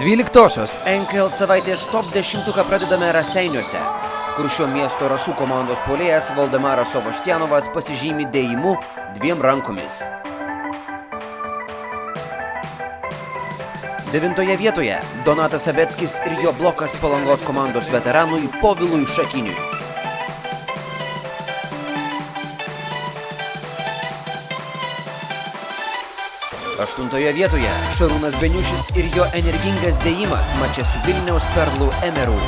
12-osios NKL savaitės top 10 pradedame Raseiniuose, kur šio miesto Rasų komandos puolėjas Valdemaras Sovoštjanovas pasižymi dėjimu 2 rankomis. 9 vietoje Donatas Sabeckis ir jo blokas Palangos komandos veteranui Povilui Šakiniui. 8 vietoje Šarūnas Beniušis ir jo energingas dėjimas mače su Vilniaus Perlų Emeru.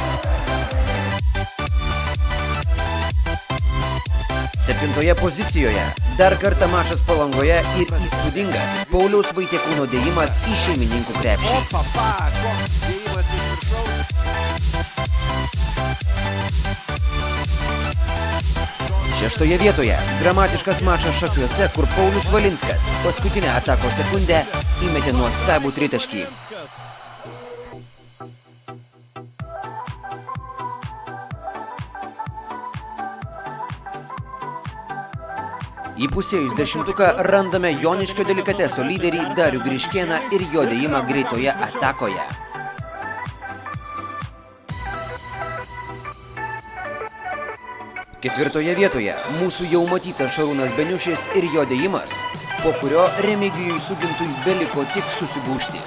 7 pozicijoje dar kartą mačas Palangoje ir įspūdingas Pauliaus Vaitiekūno dėjimas į šeimininkų krepšį. 6 vietoje dramatiškas mačas Šakiuose, kur Paulius Valinskas paskutinę atakos sekundę įmetė nuostabų tritaškį. Įpusėjus 10 randame Joniškio delikateso lyderį Darių Griškėną ir jo dėjimą greitoje atakoje. 4 vietoje mūsų jau matytas Šarūnas Beniušis ir jo dėjimas, po kurio Remigijui Sugintui beliko tik susigūžti.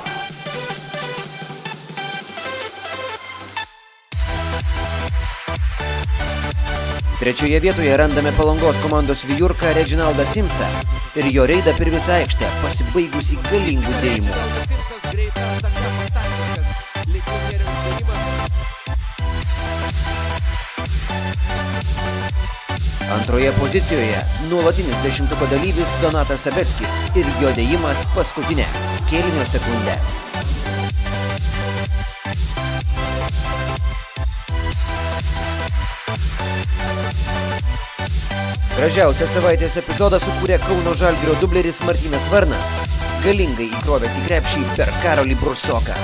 3 vietoje randame Palangos komandos vijurką Reginaldą Simsą ir jo reidą per visą aikštę pasibaigusi galingų dėjimų. 2 pozicijoje nuolatinis 10-ko dalyvis Donatas Sabeckis ir jo dėjimas paskutinę kėlinio sekundę. Gražiausią savaitės epizodą sukūrė Kauno Žalgirio dubleris Martynas Varnas, galingai įkrovęs į krepšį per Karolį Brusoką.